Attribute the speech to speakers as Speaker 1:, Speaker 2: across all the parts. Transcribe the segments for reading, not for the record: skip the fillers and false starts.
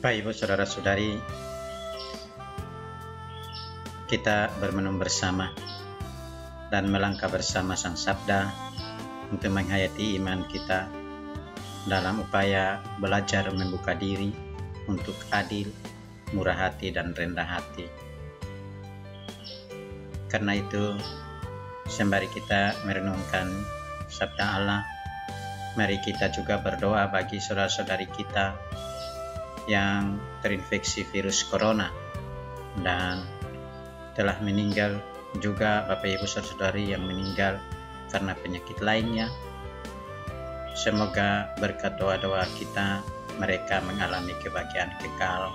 Speaker 1: Bapak, Ibu, Saudara-saudari, kita bermenung bersama dan melangkah bersama Sang Sabda untuk menghayati iman kita dalam upaya belajar membuka diri untuk adil, murah hati, dan rendah hati. Karena itu, sembari kita merenungkan Sabda Allah, mari kita juga berdoa bagi saudara-saudari kita yang terinfeksi virus corona dan telah meninggal, juga Bapak Ibu Saudara-saudari yang meninggal karena penyakit lainnya. Semoga berkat doa-doa kita mereka mengalami kebahagiaan kekal.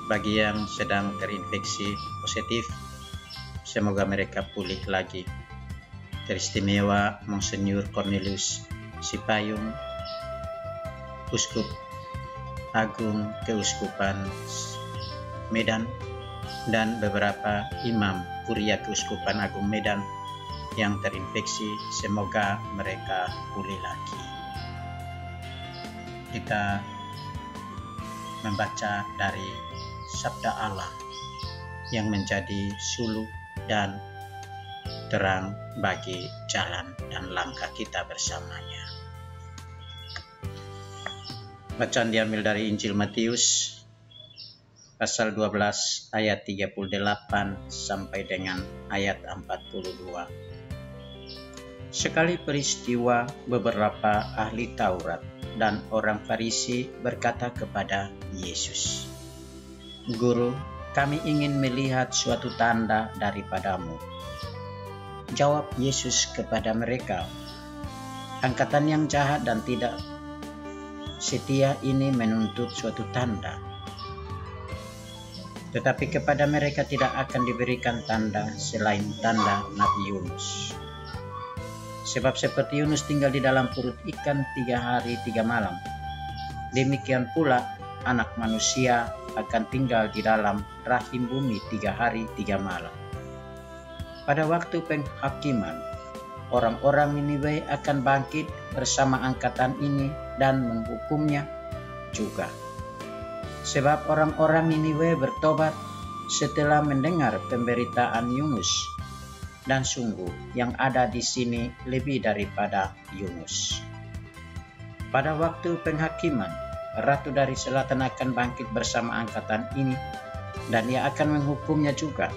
Speaker 1: Bagi yang sedang terinfeksi positif, semoga mereka pulih lagi. Teristimewa Monsinyur Cornelius Sipayung, Uskup Agung Keuskupan Medan, dan beberapa imam Kuria Keuskupan Agung Medan yang terinfeksi, semoga mereka pulih lagi. Kita membaca dari Sabda Allah yang menjadi suluh dan terang bagi jalan dan langkah kita bersamanya. Bacaan diambil dari Injil Matius pasal 12 ayat 38 sampai dengan ayat 42. Sekali peristiwa, beberapa ahli Taurat dan orang Farisi berkata kepada Yesus, "Guru, kami ingin melihat suatu tanda daripadamu." Jawab Yesus kepada mereka, "Angkatan yang jahat dan tidak setia ini menuntut suatu tanda. Tetapi kepada mereka tidak akan diberikan tanda selain tanda Nabi Yunus. Sebab seperti Yunus tinggal di dalam perut ikan 3 hari 3 malam, demikian pula Anak Manusia akan tinggal di dalam rahim bumi 3 hari 3 malam. Pada waktu penghakiman, orang-orang Niniwe akan bangkit bersama angkatan ini dan menghukumnya juga. Sebab orang-orang Niniwe bertobat setelah mendengar pemberitaan Yunus, dan sungguh yang ada di sini lebih daripada Yunus. Pada waktu penghakiman, Ratu dari Selatan akan bangkit bersama angkatan ini, dan ia akan menghukumnya juga.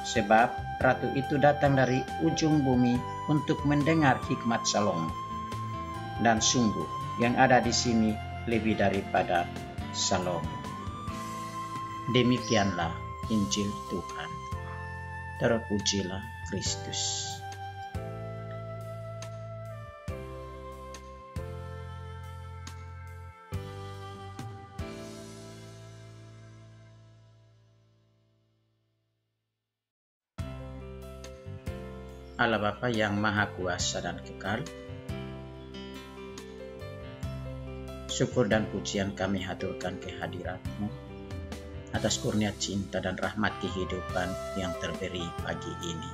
Speaker 1: Sebab Ratu itu datang dari ujung bumi untuk mendengar hikmat Salomo, dan sungguh yang ada di sini lebih daripada Salomo." Demikianlah Injil Tuhan. Terpujilah Kristus. Allah Bapa yang Maha Kuasa dan Kekal, syukur dan pujian kami haturkan kehadirat-Mu atas kurnia cinta dan rahmat kehidupan yang terberi pagi ini.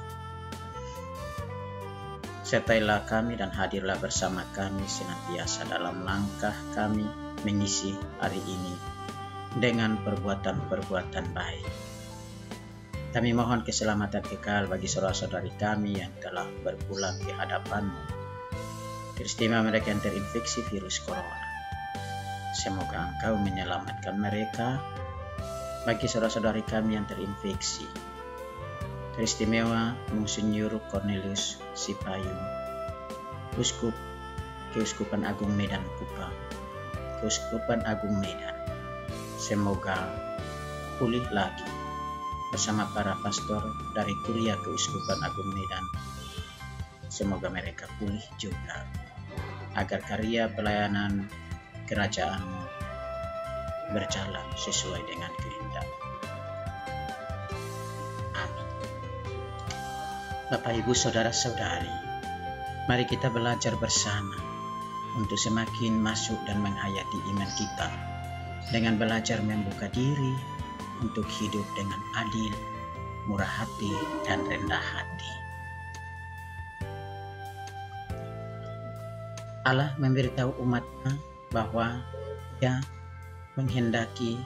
Speaker 1: Sertailah kami dan hadirlah bersama kami senantiasa dalam langkah kami mengisi hari ini dengan perbuatan-perbuatan baik. Kami mohon keselamatan kekal bagi saudara-saudari kami yang telah berpulang ke hadapan-Mu, teristimewa mereka yang terinfeksi virus corona. Semoga Engkau menyelamatkan mereka. Bagi saudara-saudari kami yang terinfeksi, teristimewa Monsinyur Cornelius Sipayung, Uskup Keuskupan Agung Medan Kupang, Keuskupan Agung Medan, semoga pulih lagi bersama para pastor dari Kuria Keuskupan Agung Medan. Semoga mereka pulih juga, agar karya pelayanan kerajaan berjalan sesuai dengan kehendak. Amin. Bapak, Ibu, Saudara-saudari, mari kita belajar bersama untuk semakin masuk dan menghayati iman kita dengan belajar membuka diri untuk hidup dengan adil, murah hati, dan rendah hati. Allah memberitahu umat-Nya bahwa Ia menghendaki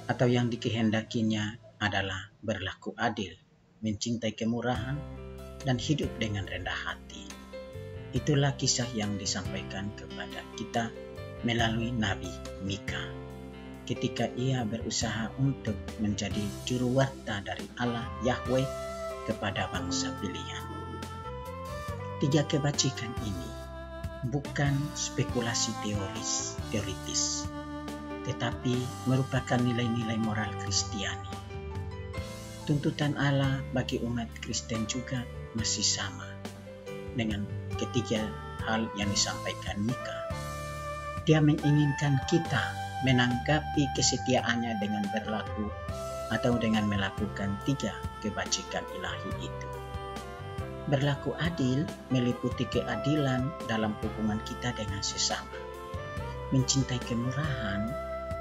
Speaker 1: atau yang dikehendakinya adalah berlaku adil, mencintai kemurahan, dan hidup dengan rendah hati. Itulah kisah yang disampaikan kepada kita melalui Nabi Mika ketika ia berusaha untuk menjadi juru warta dari Allah Yahweh kepada bangsa pilihan. 3 kebajikan ini bukan spekulasi teoritis, tetapi merupakan nilai-nilai moral Kristiani. Tuntutan Allah bagi umat Kristen juga masih sama dengan ketiga hal yang disampaikan Mika. Dia menginginkan kita menanggapi kesetiaannya dengan berlaku atau dengan melakukan 3 kebajikan ilahi itu. Berlaku adil meliputi keadilan dalam hubungan kita dengan sesama. Mencintai kemurahan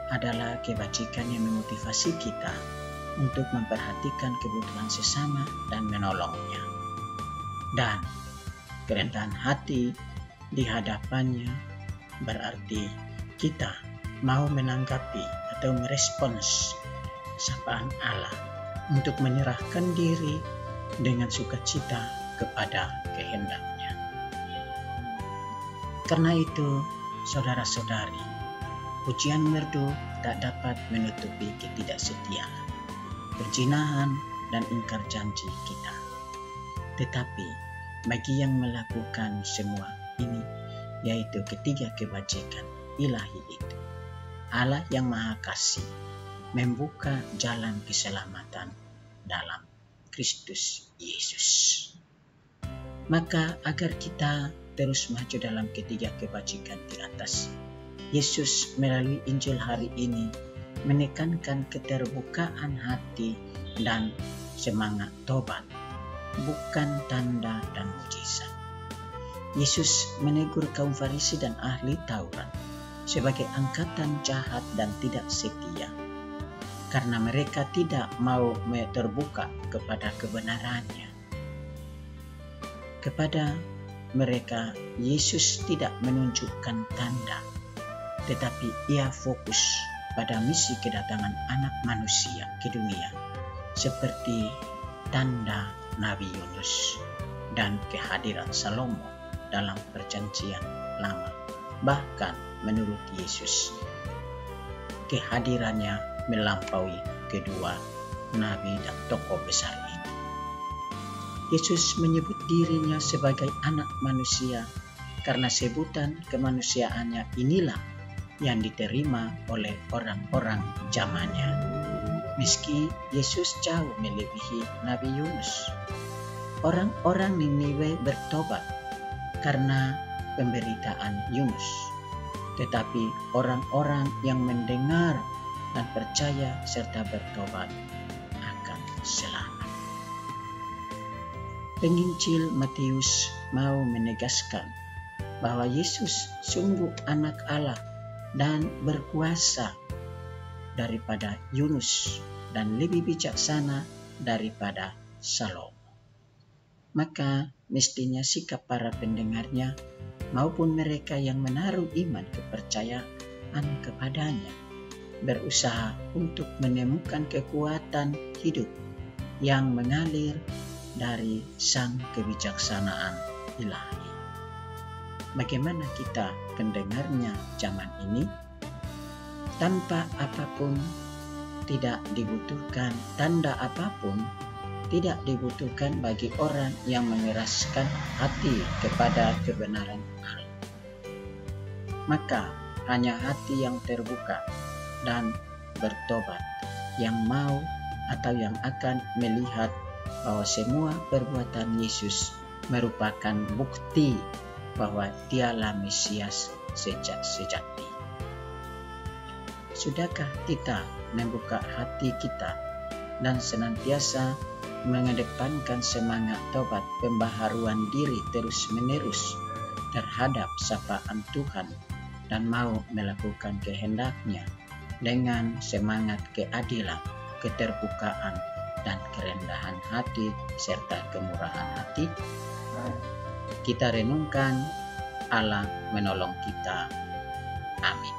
Speaker 1: adalah kebajikan yang memotivasi kita untuk memperhatikan kebutuhan sesama dan menolongnya. Dan kerendahan hati di hadapannya berarti kita mau menanggapi atau merespons sapaan Allah untuk menyerahkan diri dengan sukacita kepada kehendaknya. Karena itu, saudara-saudari, pujian merdu tak dapat menutupi ketidaksetiaan, perzinahan, dan ingkar janji kita. Tetapi bagi yang melakukan semua ini, yaitu ketiga kebajikan ilahi itu, Allah yang Maha Kasih membuka jalan keselamatan dalam Kristus Yesus. Maka agar kita terus maju dalam ketiga kebajikan di atas, Yesus melalui Injil hari ini menekankan keterbukaan hati dan semangat tobat, bukan tanda dan mujizat. Yesus menegur kaum Farisi dan ahli Taurat sebagai angkatan jahat dan tidak setia, karena mereka tidak mau terbuka kepada kebenarannya. Kepada mereka, Yesus tidak menunjukkan tanda, tetapi ia fokus pada misi kedatangan anak manusia ke dunia, seperti tanda Nabi Yunus dan kehadiran Salomo dalam perjanjian lama. Bahkan menurut Yesus, kehadirannya melampaui kedua nabi dan tokoh besar itu. Yesus menyebut dirinya sebagai anak manusia karena sebutan kemanusiaannya inilah yang diterima oleh orang-orang zamannya. Meski Yesus jauh melebihi Nabi Yunus, orang-orang Niniwe bertobat karena pemberitaan Yunus, tetapi orang-orang yang mendengar dan percaya serta bertobat akan selamat. Penginjil Matius mau menegaskan bahwa Yesus sungguh anak Allah dan berkuasa daripada Yunus dan lebih bijaksana daripada Salomo. Maka mestinya sikap para pendengarnya maupun mereka yang menaruh iman kepercayaan kepadanya berusaha untuk menemukan kekuatan hidup yang mengalir dari sang kebijaksanaan ilahi. Bagaimana kita pendengarnya zaman ini? Tanpa apapun, tidak dibutuhkan tanda apapun, tidak dibutuhkan bagi orang yang mengeraskan hati kepada kebenaran Allah. Maka hanya hati yang terbuka dan bertobat yang mau atau yang akan melihat bahwa semua perbuatan Yesus merupakan bukti bahwa Dialah Mesias sejati. Sudahkah kita membuka hati kita dan senantiasa mengedepankan semangat tobat pembaharuan diri terus-menerus terhadap sapaan Tuhan dan mau melakukan kehendak-Nya dengan semangat keadilan, keterbukaan, dan kerendahan hati serta kemurahan hati? Kita renungkan, Allah menolong kita. Amin.